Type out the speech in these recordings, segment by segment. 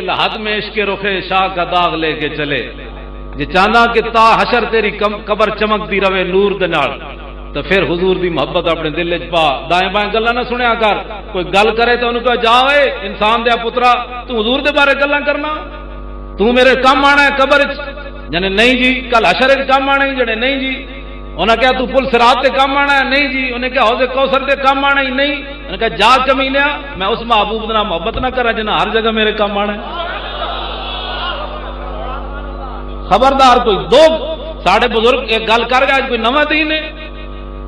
لحد میں عشق رخ شاہ کا داغ لے کے چلے جے چاہنا کہ تا حشر تیری قبر چمک دی رہے نور دے نال تو پھر حضور دی محبت اپنے دل وچ پا. دائیں بائیں گلاں نہ سنیا کر. کوئی گل کرے تو انہوں کہا جا اے انسان دیا پترا تو حضور دے بارے گلاں کرنا تو میرے کم آنا ہے قبر وچ جنے نہیں جی. کل حشر وچ کم آنا ہے جنے نہیں جی. انہاں کہا تو پل صراط تے کم آنا ہے نہیں جی. انہیں کہا حوض کوثر تے کم آنا ہی نہیں. انہیں کہا جا کمینیا میں اس محبوب نال محبت نہ کرا جنہ ہر جگہ میرے کم آنا ہے. خبردار کوئی دو ساڑھے بزرگ ایک گل کر گیا کوئی نواں دین ہے.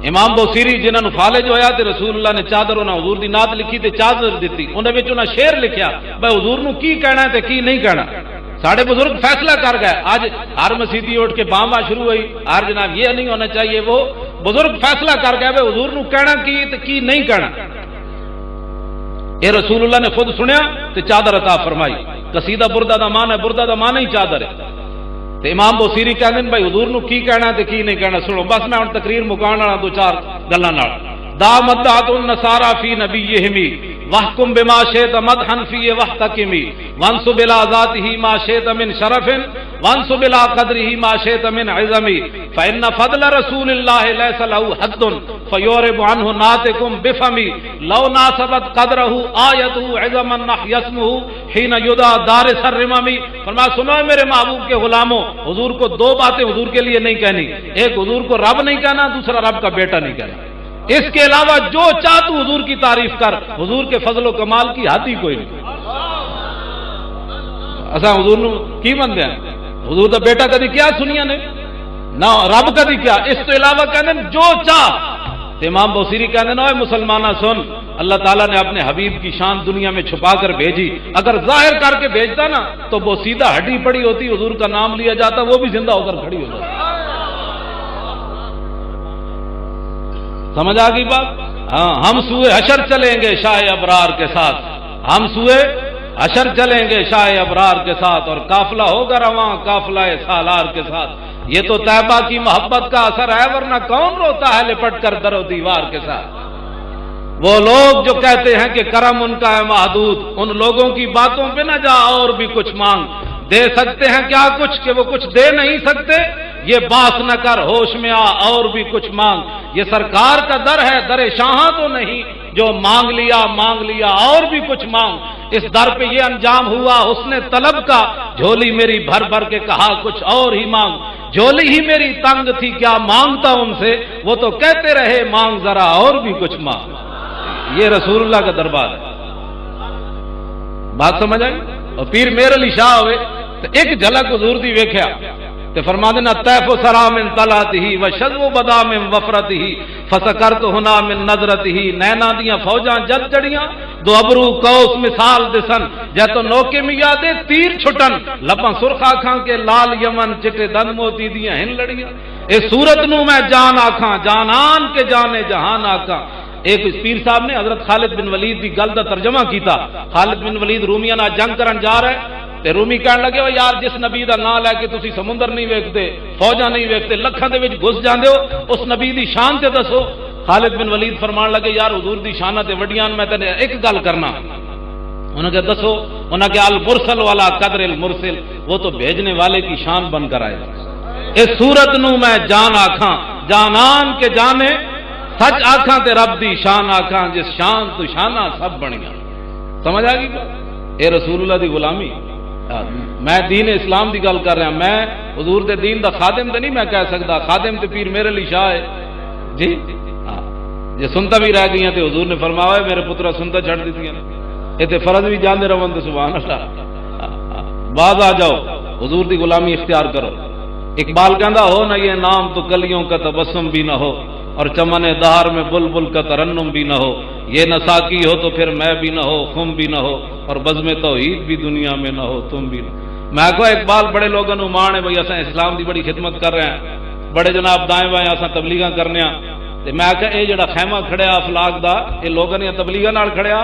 امام بوسیری جنہوں نے فالج ہویا تے رسول اللہ نے چادر انہاں حضور دی نعت لکھی تے چادر دیتی. انہاں وچ انہاں شعر لکھیا بھائی حضور نو کی کہنا ہے تے کی نہیں کہنا. ساڑھے بزرگ فیصلہ کر گئے. آج ہر مسیتی اٹھ کے باموا شروع ہوئی ہر جناب یہ نہیں ہونا چاہیے وہ بزرگ فیصلہ کر گئے بھائی حضور نو کہنا کی تے کی نہیں کہنا. اے رسول اللہ نے خود سنیا تے چادر عطا فرمائی. قصیدہ بردہ دا مان ہے بردہ دا مان ہی چادر ہے. تے امام بوسیری کہندے بھائی حضور نو کی کہنا تے کی نہیں کہنا. سنو بس میں ہن تقریر مکان والا دو چار گلاں نال. دامت النصارى فی نبیہم واحکم بما شئت مدحا فی واحتکم وانسب الى ذاته ما شئت من شرف وانسب الى قدره ما شئت من عظم فان فضل رسول الله ليس له حد فيورب عنه ناطقكم بفم لو ناسبت قدره آیته عظما نحی اسمه حين يدعى دارس الرمم. فرمایا سنو میرے محبوب کے غلاموں حضور کو دو باتیں حضور کے لیے نہیں کہنی. ایک حضور کو رب نہیں کہنا دوسرا رب کا بیٹا نہیں کہنا. اس کے علاوہ جو چاہ تو حضور کی تعریف کر. حضور کے فضل و کمال کی حد ہی کوئی نہیں. اسا حضور نو کی مندے ہیں حضور دا بیٹا کدی کیا سنیا نے نہ رب کدی کیا. اس تو علاوہ کہنے جو چاہ. امام بوسیری کہنے نا مسلمانہ سن اللہ تعالیٰ نے اپنے حبیب کی شان دنیا میں چھپا کر بھیجی. اگر ظاہر کر کے بھیجتا نا تو وہ سیدھا ہڈی پڑی ہوتی حضور کا نام لیا جاتا وہ بھی زندہ ہو کر کھڑی ہو جاتی. سمجھ آ گئی بات. ہاں ہم سوئے حشر چلیں گے شاہ ابرار کے ساتھ. ہم سوئے حشر چلیں گے شاہ ابرار کے ساتھ اور قافلہ ہوگا رواں قافلہ سالار کے ساتھ. یہ تو طیبہ کی محبت کا اثر ہے ورنہ کون روتا ہے لپٹ کر در و دیوار کے ساتھ. وہ لوگ جو کہتے ہیں کہ کرم ان کا ہے محدود ان لوگوں کی باتوں پہ نہ جا اور بھی کچھ مانگ. دے سکتے ہیں کیا کچھ کہ وہ کچھ دے نہیں سکتے. یہ باس نہ کر ہوش میں آ اور بھی کچھ مانگ. یہ سرکار کا در ہے در شاہاں تو نہیں جو مانگ لیا اور بھی کچھ مانگ. اس در پہ یہ انجام ہوا حسن طلب کا جھولی میری بھر بھر کے کہا کچھ اور ہی مانگ. جھولی ہی میری تنگ تھی کیا مانگتا ان سے وہ تو کہتے رہے مانگ ذرا اور بھی کچھ مانگ. یہ رسول اللہ کا دربار ہے. بات سمجھ آئی. اور پیر میر علی شاہ ہوئے تو ایک جھلک حضور دی ویکھیا تے فرما دینا طیف و سرا من طلعتہ وشذ و بدا من وفرتہ فسکرت ہنا من نظرتہ. نینا دیاں فوجاں جد چڑیاں دو ابرو کوس مثال دسن جے تو نوکے میا دے تیر چھٹن لباں سرخ آکھاں کے لال یمن چٹے دن موتی دیاں ہن لڑیاں. اے صورت نو میں جان آکھاں جانان کے جانے جہان آکھاں. ایک پیر صاحب نے حضرت خالد بن ولید دی گل دا ترجمہ کیتا. خالد بن ولید رومیاں نال جنگ کرن جا رہے تے رومی کہن لگے او یار جس نبی دا نام لے کے تسی سمندر نہیں ویکھتے فوجاں نہیں ویکھتے لکھاں دے وچ گھس جاندے ہو اس نبی دی شان تے دسو. خالد بن ولید فرمان لگے یار حضور دی شاناں تے وڈیاں میں تے ایک گل کرنا. انہوں نے دسو. انہوں نے المرسل والا قدر المرسل وہ تو بھیجنے والے کی شان بن کر آئے. اس صورت نو میں جان آکھاں جانان کے جانے سچ آکھاں تے رب دی شان آکھاں جس شان تو شانہ سب بنیاں. سمجھ آ گئی. اے رسول اللہ دی غلامی. میں دین اسلام دی گل کر رہا. میں حضور دے دین دا خادم تے نہیں میں کہہ سکتا. خادم تے پیر میرے علی شاہ ہے جی. ہاں جے سنتا بھی رہ گئی تے حضور نے فرمایا میرے پترا سنتا چھڑ دیتی ہیں اے تے فرض بھی جاندے رہون تے سبحان اللہ. باز آ جاؤ حضور دی غلامی اختیار کرو. اقبال کہندا ہو نہ یہ نام تو کلیوں کا تبسم بھی نہ ہو اور چمن دہار میں بلبل کا ترنم بھی نہ ہو. یہ نہ ساقی ہو تو پھر میں بھی نہ ہو خم بھی نہ ہو اور بزم توحید بھی دنیا میں نہ ہو تم بھی نہ. میں کہو اقبال بڑے لوگوں نو مان ہے بھئی اساں اسلام دی بڑی خدمت کر رہے ہیں بڑے جناب دائیں بائیں اساں تبلیغاں کرنے ہاں. تے میں کہا اے جڑا خیمہ کھڑیا افلاق دا اے لوگاں دی تبلیغاں نال کھڑیا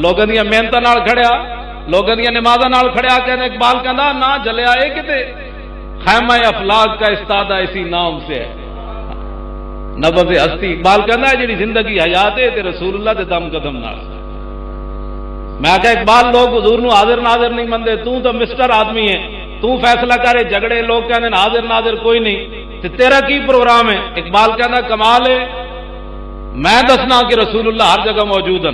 لوگاں دی محنتاں نال کھڑیا لوگاں دی نمازاں نال کھڑیا. کہنے اقبال کہندا نہ جلیا اے کتے خیمہ افلاق کا استادہ اسی نام سے ہے نبض ہستی. اقبال کہنا ہے جڑی زندگی حیات ہے تے رسول اللہ دے دم قدم نال. میں کہ اقبال لوگ حضور نو حاضر ناظر نہیں مندے، تو مسٹر آدمی ہے، تو فیصلہ کرے، جھگڑے لوگ کہنے حاضر ناظر کوئی نہیں، تے تیرا کی پروگرام ہے؟ اقبال کہنا کمال ہے، میں دسنا کہ رسول اللہ ہر جگہ موجود ہیں۔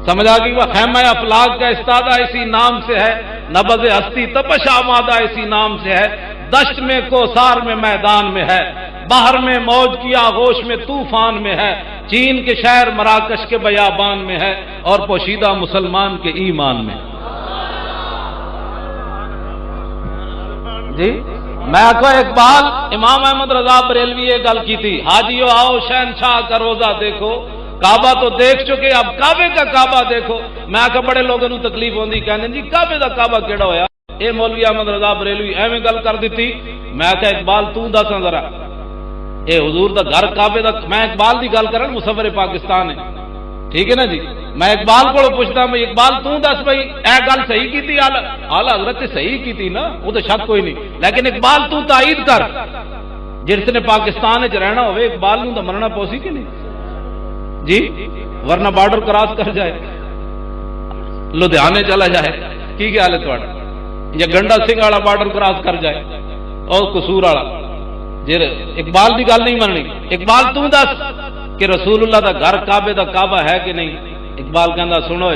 سمجھ آ گئی؟ وہ خیمہ افلاک کا استادہ اسی نام سے ہے، نبض ہستی تپش آمادہ اسی نام سے ہے، دشت میں کوثار میں میدان میں ہے، باہر میں موج کیا ہوش میں طوفان میں ہے، چین کے شہر مراکش کے بیابان میں ہے، اور پوشیدہ مسلمان کے ایمان میں۔ جی میں کہ اقبال امام احمد رضا بریلوی یہ گل کی تھی، حاجیو آؤ شہنشاہ کا روزہ دیکھو، کعبہ تو دیکھ چکے اب کعبے کا کعبہ دیکھو۔ میں کہ بڑے لوگوں کو تکلیف ہوندی، کہنے جی کعبے دا کعبہ کیڑا ہویا؟ اے مولوی احمد رضا بریلوی ایویں گل کر دیتی۔ میں کہ اقبال تو دساں ذرا، اے حضور دا گھر کعبے دا، میں اقبال دی گل کرن، مصور پاکستان ہے، ٹھیک ہے نا جی؟ میں اقبال کو پوچھتا میں اقبال تو دس بھائی اے گل صحیح کیتی؟ اعلی حضرت نے صحیح کیتی نا، وہ تو شک کوئی نہیں، لیکن اقبال تو تائید کر، جس نے پاکستان وچ رہنا ہوئے اقبال نوں تو مننا پوسی کہ نہیں جی؟ ورنہ بارڈر کراس کر جائے، لدھیانے چلا جائے، کی خیال ہے تھوڑا؟ یا گنڈا سنگھ والا بارڈر کراس کر جائے اور قصور والا، جی اقبال کی گل نہیں مننی۔ اقبال تو دس کہ رسول اللہ دا گھر کعبے دا کعبہ ہے کہ نہیں؟ اقبال کہندا سنو،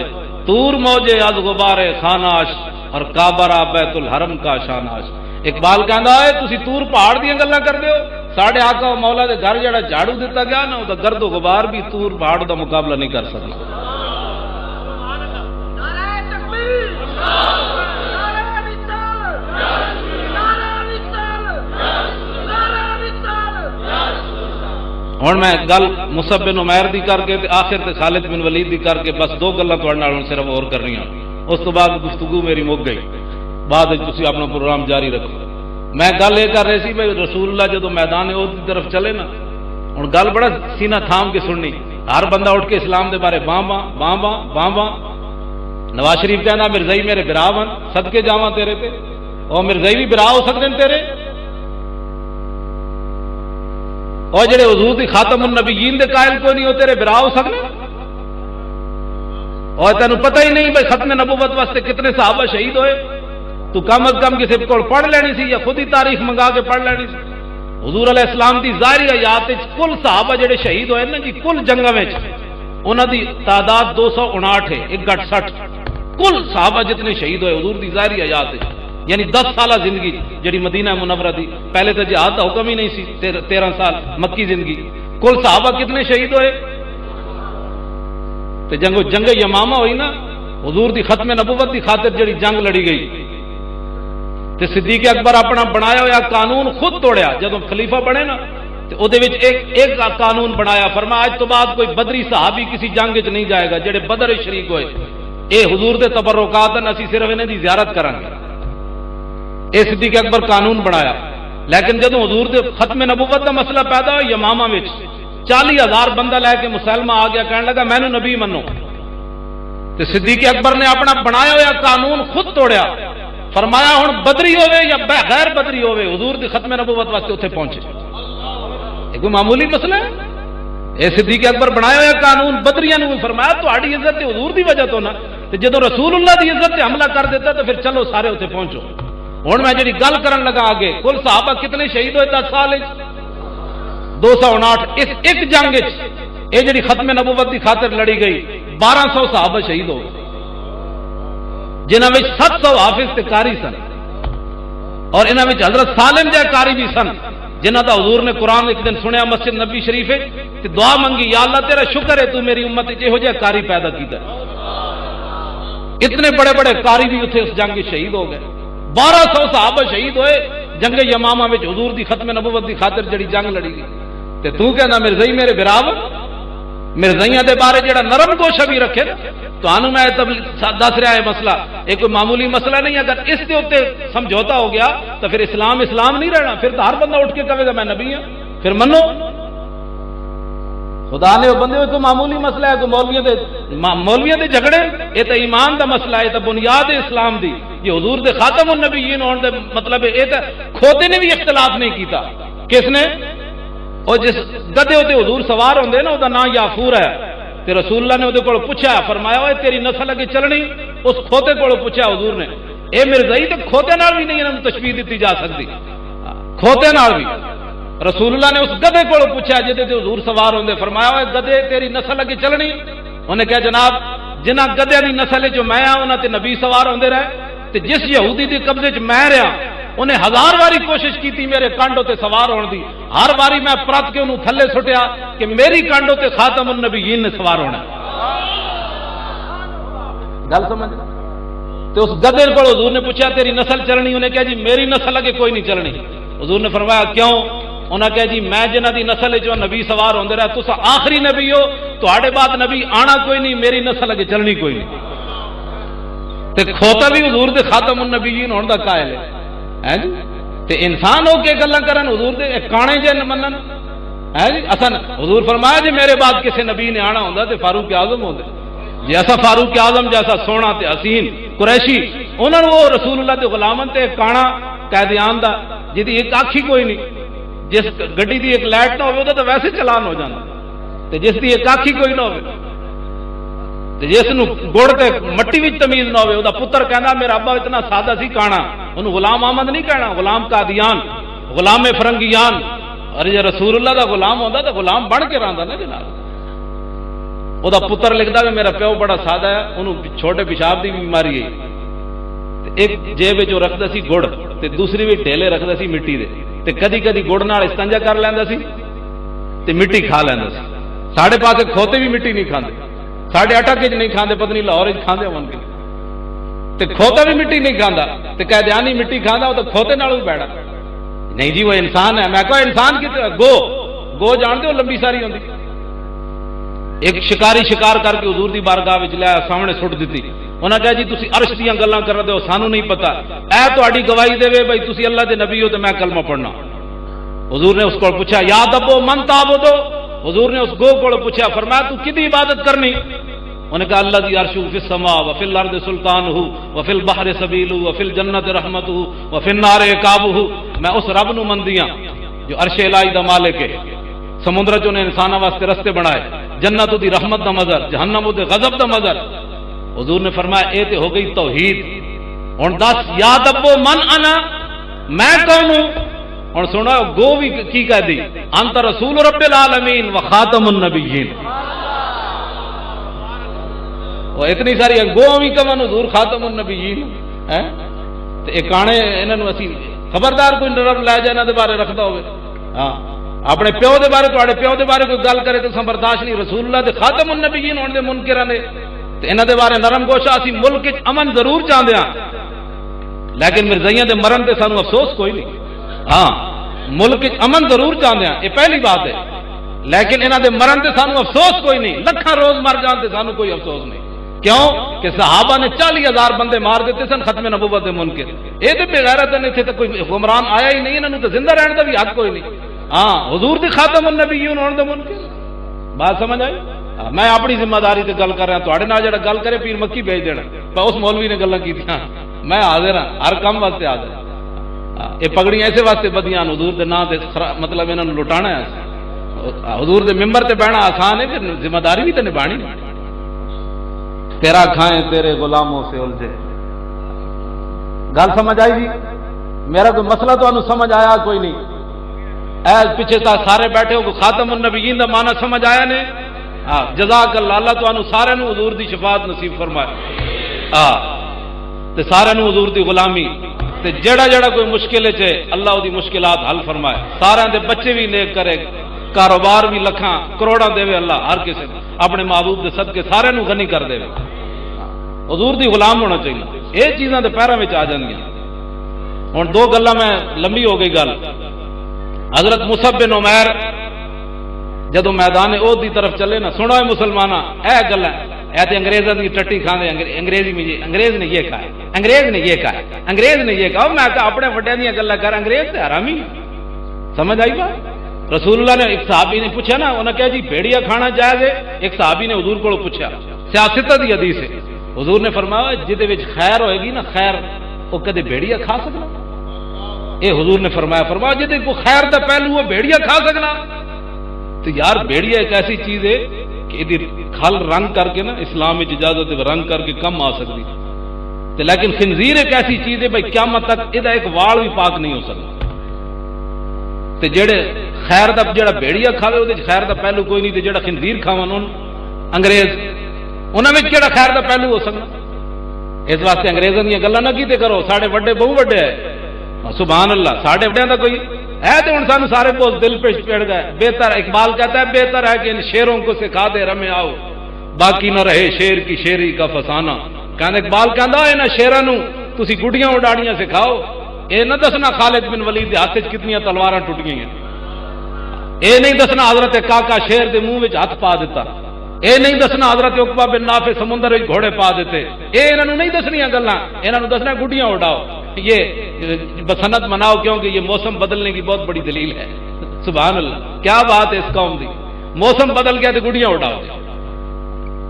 تور موجے از غبار خاناش اور کعبہ را بیت الحرم کا شاناش۔ اقبال کہندا ہے تسی تور پہاڑ دی گلاں کردے ہو، ساڈے آقا و مولا دے گھر جڑا جھاڑو دتا گیا نا، وہ گرد و غبار بھی تور پہاڑ دا مقابلہ نہیں کر سکتا۔ ہوں میں گل مصعب بن عمیر دی کر کے آخر تے خالد بن ولید دی کر کے بس دو گلاں تہاڈے نال صرف اور کرنی ہیں، اس تو بعد گفتگو میری مک گئی، بعد تسی اپنا پروگرام جاری رکھو۔ میں گل یہ کر رہی سی بھائی رسول اللہ جدو میدان احد کی طرف چلے نا، ہوں گل بڑا سینہ تھام کے سننی، ہر بندہ اٹھ کے اسلام دے بارے باں باں باں باں باں باں۔ نواز شریف کہنا مرزائی میرے برا بن، صدقے جاواں تیرے تے، اور مرزائی بھی برا ہو سکتے ہیں تیرے، اور جڑے حضور دی خاتم النبیین دے قائل کوئی نہیں ہو تیرے برا ہو سکنے؟ اور تینوں پتہ ہی نہیں بھائی ختم نبوت واسطے کتنے صحابہ شہید ہوئے؟ تو کم از کم کسی کو پڑھ لینی سی یا خود ہی تاریخ منگا کے پڑھ لینی سی۔ حضور علیہ السلام دی ظاہری حیات کل صحابہ جڑے شہید ہوئے نا جی، کل جنگاں وچ انہاں دی تعداد 259 ہے، 160 کل صحابہ جتنے شہید ہوئے حضور دی ظاہری حیات، یعنی 10 سالہ زندگی جڑی مدینہ منورہ دی، پہلے تو جہاد کا حکم ہی نہیں سی، 13 سال مکی زندگی، کل صحابہ کتنے شہید ہوئے؟ تو جنگ یمامہ ہوئی نا، حضور دی ختم نبوت دی خاطر جڑی جنگ لڑی گئی، تے صدیق اکبر اپنا بنایا ہوا قانون خود توڑیا، جب خلیفہ بنے نا تو او دے وچ ایک قانون بنایا، فرمایا آج تو بعد کوئی بدری صحابی کسی جنگ وچ نہیں جائے گا جڑے بدر شریک ہوئے، اے حضور دے تبرکات ہیں، اسی صرف انہیں دی زیارت کریں گے۔ اے صدیق اکبر قانون بنایا، لیکن جدوں حضور دے ختم نبوت دا مسئلہ پیدا ہوا یمامہ وچ 40,000 بندہ لے کے مسلمہ آ گیا، کہنے لگا مینوں نبی منو، تے صدیق اکبر نے اپنا بنایا ہوا قانون خود توڑیا، فرمایا ہن بدری ہوئے یا غیر بدری ہوئے حضور دی ختم نبوت واسطے اتنے پہنچے۔ یہ کوئی معمولی مسئلہ ہے؟ اے صدیق اکبر بنایا ہوا قانون بدریاں نوں فرمایا تہاڈی عزت تے حضور دی وجہ تو نا، تے جدوں رسول اللہ دی عزت تے حملہ کر دیتا تو پھر چلو سارے اتنے پہنچو۔ ہوں میں جی گل کرن لگا آگے، کل صحابہ کتنے شہید ہوئے 10 سال 259، اس ایک جنگ یہ جی ختم نبوت کی خاطر لڑی گئی 1200 صحابہ شہید ہو گئے، جنہوں میں 700 حافظ تے قاری سن، اور انہوں میں حضرت سالم جہ قاری بھی سن، جنہوں دا حضور نے قرآن ایک دن سنیا مسجد نبی شریف تے دعا منگی، یا اللہ تیرا شکر ہے تو میری امت یہو جہ قاری پیدا کیتا۔ اتنے بڑے بڑے قاری بھی اتنے اس جنگ شہید ہو گئے، 1200 صحابہ شہید ہوئے جنگ یمامہ میں حضور دی ختم نبوت دی خاطر جڑی جنگ لڑی گئی۔ تے تو کہنا مرزائی میرے براو، مرزائیاں دے بارے جڑا نرم گوشہ بھی رکھے تو آنو میں دس رہا ہے مسئلہ، ایک کوئی معمولی مسئلہ نہیں، اگر اس کے اتنے سمجھوتا ہو گیا تو پھر اسلام نہیں رہنا، پھر تو ہر بندہ اٹھ کے کہے گا میں نبی ہوں، پھر منو خدا نے بندے ہوئے کوئی معمولی مسئلہ ہے، کوئی مولویاں دے جھگڑے، یہ تو ایمان دا مسئلہ ہے، یہ تو بنیاد اسلام دی، یہ حضور دے خاتم النبیین ہونے دے مطلب ہے، یہ تو کھوتے نے بھی اختلاف نہیں کیتا، کس نے؟ اور جس گدے ہوتے حضور سوار ہوندے نا، وہ نام یافور ہے، تے رسول اللہ نے وہ کو پوچھا، فرمایا اوے تیری نسل اگے چلنی؟ اس کھوتے کو پوچھا حضور نے، اے مرزائی تے کھوتے نال بھی نہیں انہوں تشبیہ دیتی جا سکتی، کھوتے نال بھی۔ رسول اللہ نے اس گدے کو پوچھا جہدے تے حضور سوار ہوندے، فرمایا اوے گدے تیری نسل اگے چلنی؟ انہیں کہا جناب جنہ گدے دی نسل جو میں ہاں انہاں تے نبی سوار ہوندے رہے، تے جس یہودی دی قبضے چ میں رہا انہیں 1000 باری کوشش کی میرے کانڈوں تے سوار ہونے دی، ہر باری میں پرت کے انہوں تھلے سٹیا کہ میری کانڈوں تے خاتم النبیین نے سوار ہونا۔ گل سمجھ؟ تو اس گدے کو حضور نے پوچھا تیری نسل چلنی؟ انہیں کہا جی میری نسل اگے کوئی نہیں چلنی۔ حضور نے فرمایا کیوں؟ انہیں کہا جی میں جنہ دی نسل جو نبی سوار ہوندے رہے، تسا آخری نبی ہو، تہاڈے بعد نبی آنا کوئی نہیں، میری نسل اگے چلنی کوئی نہیں۔ تے کھوتا بھی حضور دے خاتم النبیین ہون دا قائل ہے جی، تے انسان ہو کے گلاں کرن حضور دے کانے جن منن ہے جی۔ اصل حضور فرمایا جی میرے بعد کسی نبی نے آنا ہوندا تے فاروق اعظم ہوندے، جیسا فاروق اعظم جیسا سونا تے حسین قریشی، انہوں نے وہ رسول اللہ دے غلامن تے کانا قیدیان دا جدی ایک آنکھی کوئی نہیں، جس گڈی دی ایک لائٹ نہ ہوے تو ویسے چلان ہو جانا، تے جس دی ایک آنکھی کوئی نہ ہوے، جس نو گڑ تے مٹی وچ تمیز نہ ہوے، دا پتر کہندا میرا ابا اتنا سادہ سی کانا، انہوں غلام احمد نہیں کہنا، غلام قادیان، غلام فرنگیان۔ اور جے رسول اللہ دا غلام ہوندا تے غلام بن کے رہندا نا جناب۔ او دا پتر لکھدا کہ میرا پیو بڑا سادہ ہے، انہوں چھوٹے پیشاب دی بیماری ہے، ایک جیب وچ رکھدا سی گڑ تے دوسری وچ ڈھیلے رکھدا سی مٹی دے، تے کدی کدی گڑ نال استنجا کر لیندا سی تے مٹی کھا لیندا سی۔ ساڈے پاسے کھوتے بھی مٹی نہیں کھاندے، ساڈے آٹا کچ نہیں کھاندے، پتہ نہیں لاہور وچ کھاندے ہون گے، تے کھوتا بھی مٹی نہیں کھاندا تے قیدیانی مٹی کھاندا، وہ تو کھوتے نال بھی بیڑا نہیں جی، وہ انسان ہے۔ میں کہا انسان کی گو جانتے ہو لمبی ساری ہوندی، ایک شکاری شکار کر کے حضور دی بارگاہ وچ لیا سامنے سٹ دتی، انہاں کہا جی تسی عرش دیاں گلاں کر رہے ہو، سانو نہیں پتہ، اے تہاڈی گواہی دے بھائی تسی اللہ دے نبی ہو تے میں کلمہ پڑھنا۔ حضور نے اس کو پوچھا یا دبو من تعبدو، حضور نے اس گو کو پوچھا، فرمایا تو کدی عبادت کرنی؟ انہوں نے کہا اللہ دی عرش فی السماء وفی الارض سلطانہ وفی البحر سبیلہ وفی الجنت رحمتہ وفی النار عقابہ، میں اس رب نو مندیاں جو عرش الہی دا مالک ہے، سمندر چوں نے انساناں واسطے رستے بنائے، جنت دی رحمت دا مظہر، جہنم دے غضب دا مظہر۔ حضور نے فرمایا اے تے ہو گئی توحید، ہن دس یا دبو من انا، میں کون ہوں؟ ہن سنو گو بھی کی کہہ دی، انت رسول رب العالمین و خاتم النبیین۔ وہ اتنی ساری گو بھی کمن حضور خاتم النبیین ہے، تے اے کانے انہاں نوں اسی خبردار کوئی رب لے جائے انہاں دے بارے رکھدا ہوے، ہاں اپنے پیو دے بارے تواڈے پیو دے بارے کوئی گل کرے تو سن برداشت نہیں، رسول اللہ دے خاتم النبیین ہون دے منکراں نے تے انہاں دے بارے نرم گوشا، اسی ملک وچ امن ضرور چاہندے ہاں لیکن مرزائیاں دے مرن تے سانو افسوس کوئی نہیں، ہاں ملک وچ امن ضرور چاہندے ہاں، یہ پہلی بات ہے، لیکن انہاں دے مرن تے سانو افسوس کوئی نہیں، لکھاں روز مر جان تے سانو کوئی افسوس نہیں۔ کیوں کہ صحابہ نے 40,000 بندے مار دیتے سن ختم نبوت دے منکر، یہ تو بغیرت نے تھے، تو کوئی حکمران آیا ہی نہیں، انہوں تو زندہ رہنے کا بھی حق کوئی نہیں، ہاں حضور دی خاتم النبیین ہونے دے منکر۔ بات سمجھ آئی؟ میں اپنی ذمہ داری سے گل کر رہا، تھوڑے نال جڑا گل کرے پیر مکی بھیج دینا، اس مولوی نے گلاں کیتیاں، میں حاضر ہاں، ہر کام واسطے حاضر ہاں۔ یہ پگڑیاں اسے واسطے بدیاں حضور دے نام تے مطلب انہاں نوں لٹانا ہے، حضور دے ممبر تے بہنا آسان ہے، پھر ذمہ داری بھی تے نبھانی، تیرا کھائیں تیرے غلاموں سے الجھے۔ گل سمجھ آئی جی؟ میرا کوئی مسئلہ تو انہوں سمجھ آیا کوئی نہیں؟ اے پیچھے سارے بیٹھے ہو، خاتم النبیین دا معنی سمجھ آیا نے؟ ہاں جزاک اللہ، اللہ تو انہوں سارے نو حضور دی شفاعت نصیب فرمائے، ہاں تے سارے نو حضور دی غلامی، تے جڑا جڑا کوئی مشکل ہے اللہ دی مشکلات حل فرمائے، سارے دے بچے بھی نیک کرے، کاروبار بھی لکھاں کروڑاں دے اللہ ہر کسی اپنے محبوب دے صدقے سارے نو غنی کر دے، حضور دی غلام ہونا چاہیے، یہ چیزاں دے پیراں وچ آ جاندیاں۔ ہن دو گلاں میں لمبی ہو گئی گل، حضرت مصعب بن عمیر جدو میدان احد دی طرف چلے نا، سنو مسلماناں اے گلاں، اے تے انگریزاں دی ٹٹی کھاندے، انگریزی میں انگریز نے یہ کہا، انگریز نے یہ کہا، انگریز نے یہ کہا، میں کہا اپنے وڈیاں دیاں گلاں کر، انگریز تے حرامی، سمجھ آئی بات؟ رسول اللہ نے ایک صحابی نے پوچھا نا، انہوں نے کہا جی بھیڑیا کھانا جائز ہے، ایک صحابی نے حضور کو پوچھا، سیاست دی حدیث ہے، حضور نے فرمایا جدے وچ خیر ہوئے گی نا، خیر وہ کدے بھیڑیا کھا سکنا؟ اے حضور نے فرمایا جدے کو خیر دا پہلو وہ بھیڑیا کھا سکنا؟ تو یار بھیڑیا ایک ایسی چیز ہے کہ کھل رنگ کر کے نا اسلام اجازت رنگ کر کے کم آ سکتی تے لیکن خنزیر ایک ایسی چیز ہے بھائی قیامت تک یہ ایک واڑ بھی پاک نہیں ہو سکتا تے جڑے خیر دا جڑا بھیڑیا کھاوے وہ خیر دا پہلو کوئی نہیں تے جڑا خنزیر کھاون انگریز انہاں وچ کیڑا خیر دا پہلو ہو سکتا اس واسطے انگریزاں دی گلاں نہ کیتے کرو ساڈے وڈے بہو وڈے ہے سبحان اللہ ساڈے وڈیاں دا کوئی ہے تو ہن سانو سارے بول دل پہ پڑ گئے بہتر اقبال کہتا ہے بہتر ہے کہ ان شیروں کو سکھا دے رمے آؤ باقی نہ رہے شیر کی شیری کا فسانہ کہنا اقبال کہندا اے نہ شیراں نو تسی گڈیاں اڈاڑیاں سکھاؤ اے نہ دسنا خالد بن ولید دے ہاتھ وچ کتنیاں تلواراں ٹوٹ گئیاں اے نہیں دسنا حضرت کاکا شیر دے منہ وچ ہاتھ پا دیتا اے نہیں دسنا حضرت عقبہ بن نافع سمندر وچ گھوڑے پا دیتے اے انہاں نو نہیں دسنیاں گلاں انہاں نو دسنا گڈیاں اڈاؤ یہ بسنت مناؤ کیونکہ یہ موسم بدلنے کی بہت بڑی دلیل ہے سبحان اللہ کیا بات ہے اس قوم دی موسم بدل گیا تو گڈیاں اڈاؤ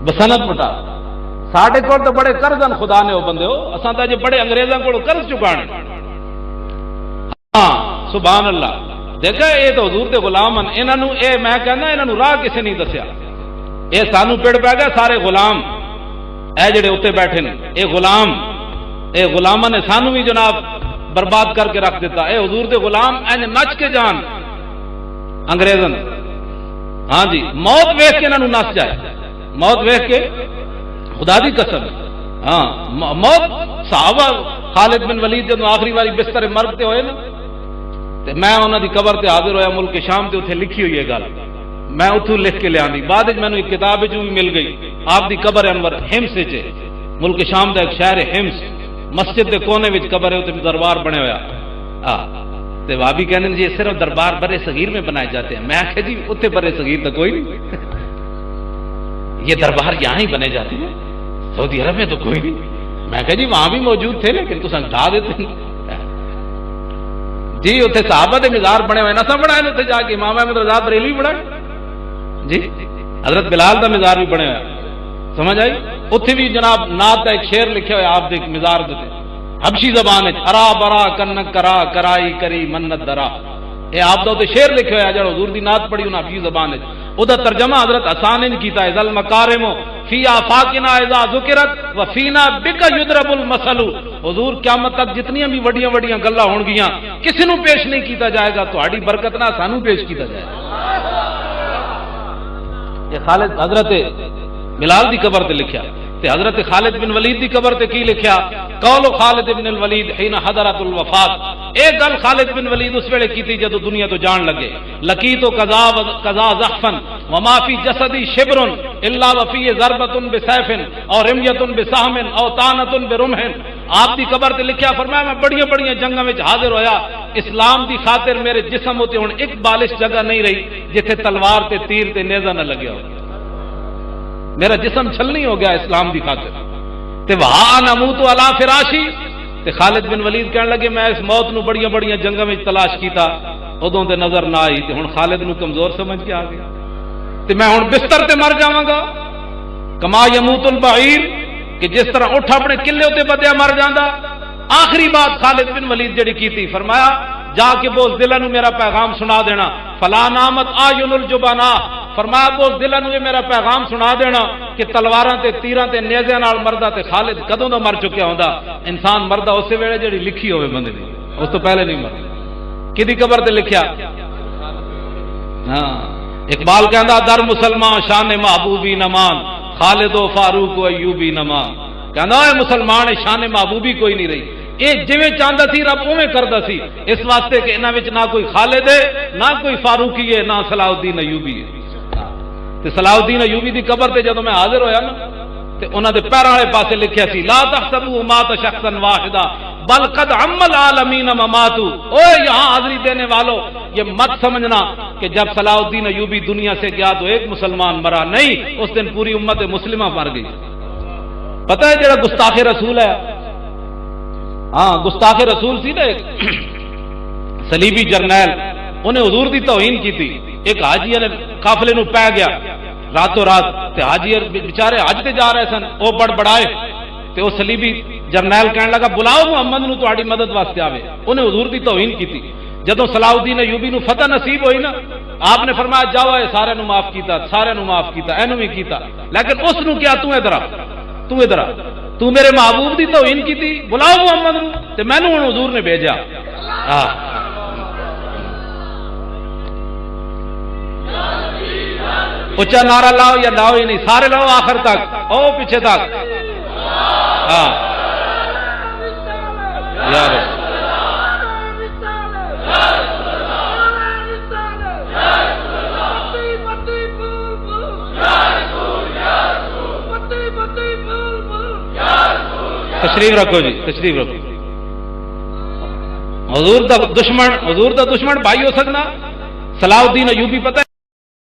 بسنت مٹاؤ ساڈے کول تو بڑے قرضن خدا نے وہ بندے ہو اساں تے بڑے انگریزاں کول قرض چکانے ہاں سبحان اللہ دیکھا یہ تو حضور دے غلام ہیں انہاں نو اے میں کہنا انہاں نو راہ کسے نہیں دسیا اے سانو پڑ پہ گیا سارے غلام اے جڑے اوتے بیٹھے نے اے غلام اے غلاماں نے سانو بھی جناب برباد کر کے رکھ دیتا اے حضور دے غلام این نچ کے جان انگریزن ہاں جی موت ویکھ کے انہاں نو نس جائے موت ویکھ کے خدا دی قسم ہاں موت صحابہ خالد بن ولید جدوں آخری واری بستر مرگ تے ہوئے نا تے میں انہاں دی قبر تے حاضر ہویا ملک شام تے اوتھے لکھی ہوئی ہے گل میں اتوں لکھ کے لیا بعد میں ایک کتاب جو بھی مل گئی آپ دی قبر انور ہمس ہے ملک شام دا ایک شہر ہے ہمس مسجد دے کونے وچ قبر ہے تے دربار بنے ہویا تے وہابی کہندے جی صرف دربار برے صغیر میں بنائے جاتے ہیں میں کہ جی اوتھے برے صغیر تو کوئی نہیں یہ دربار یہاں ہی بنے جاتے ہیں سعودی عرب میں تو کوئی نہیں میں کہ جی وہاں بھی موجود تھے لیکن تو ڈھا دیتے ہیں جی اتنے صحابہ دے مزار بنے ہوئے نہ سب بنائے اتنے جا کے امام احمد رضا بریلوی بنائے جی حضرت بلال دا مزار بھی بنے ہوا سمجھ آئی اتنے بھی جناب نعت کا ایک شعر لکھے ہوئے آپ دیکھ مزار دیتے حبشی زبان ارا برا کنک کرا کرائی کری منت درا یہ آپ دا شعر لکھے ہوئے جڑا حضور دی نعت پڑھی انہاں حبشی زبان او دا ترجمہ حضرت حسان نے کیتا ہے ذل مکارم فی آفاقنا اذا ذکرت وفینا بک یضرب المثل حضور قیامت تک جتنی بھی وڈیاں وڈیاں گلاں ہون گیاں کسی نو پیش نہیں کیتا جائے گا تہاڈی برکت نال سانو پیش کیتا جائے گا یہ خالد حضرت بلال دی قبر تے لکھیا تے حضرت خالد بن ولید دی قبر تے کی لکھیا قول خالد بن الولید حين حضرت الوفات ایک گل خالد بن ولید اس ویلے کیتی جدو دنیا تو جان لگے لقیت قضا زحفا وما في جسدي شبر الا وفي ضربه بسيف او رميه بسهم او طعنه برمح آپ دی قبر تے لکھیا فرمایا میں بڑیاں بڑیاں جنگاں وچ حاضر ہویا اسلام دی خاطر میرے جسم تے ہن ایک بالش جگہ نہیں رہی جتھے تلوار تے تیر تے نیزہ نہ لگیا ہو میرا جسم چھلنی ہو گیا اسلام دی خاطر تے وہاں نموت علی فراشی تے خالد بن ولید کہنے لگے میں اس موت نو بڑیاں بڑیاں جنگاں وچ تلاش کیتا ادوں تے نظر نہ آئی تے ہن خالد نو کمزور سمجھ کے آ گیا تے میں ہن بستر تے مر جاواں گا کما یموت البعیر کہ جس طرح اٹھ اپنے قلعے تے بدیا مر جاندا آخری بات خالد بن ولید جڑی کیتی فرمایا جا کے بوز دلاں نو میرا پیغام سنا دینا فلا نامت اعین الجبنا فرمایا بوز دلاں نو میرا پیغام سنا دینا کہ تلواراں تے تیراں تے نیزیاں نال مردا تے خالد کدوں دا مر چکیا ہوندا انسان مردا اسی ویلے جڑی لکھی ہوے بندے دی اس تو پہلے نہیں مردا کدی قبر تے لکھیا ہاں اقبال کہندا در مسلمان شان محبوبی نمان خالد و فاروق و ایوبی نمان کہندا اے مسلمان شان محبوبی کوئی نہیں رہی یہ جویں چاہتا سی رب اویں کردا سی اس واسطے کہ انہاں وچ نہ کوئی خالد ہے نہ کوئی فاروقی ہے نہ صلاح الدین ایوبی ہے تے صلاح الدین ایوبی دی قبر تے جدوں میں حاضر ہویا نا تے انہاں دے پیراں والے پاسے لکھیا سی لا تحسبوا مات شخصا واحدا بل قد عم العالمین مماتوا اوے یہاں حاضری دینے والوں یہ مت سمجھنا کہ جب صلاح الدین ایوبی دنیا سے گیا تو ایک مسلمان مرا نہیں اس دن پوری امت مسلمہ مر گئی پتہ ہے جڑا گستاخ رسول ہے ہاں گستاخ رسول سی نا ایک صلیبی جرنیل انہیں حضور دی توہین کی تھی ایک حاجی نے قافلے نو پہ گیا راتوں رات تے حاجی بیچارے حج تے جا رہے سن او بڑبڑائے تے او صلیبی جرنیل کہنے لگا بلاؤ محمد نو تہاڈی مدد واسطے آوے انہیں حضور دی توہین کی تھی جدوں صلاح الدین ایوبی نو فتح نصیب ہوئی نا آپ نے فرمایا جاؤ اے سارے نو معاف کیتا، سارے نو معاف کیتا، اینو بھی کیتا، لیکن اس نو کیا تو ادھر آ، تو ادھر آ، تو میرے محبوب دی توہین کیتی، بلاؤ محمد نو، تے مینو ہن حضور نے بھیجا۔ اچھا نعرہ لاؤ یا لاؤ ہی نہیں، سارے لاؤ آخر تک، او پیچھے تک۔ ہاں یا رب تشریف رکھو جی، تشریف رکھو۔ حضور دا دشمن بھائی ہو سکنا صلاح الدین ایوبی، پتہ ہے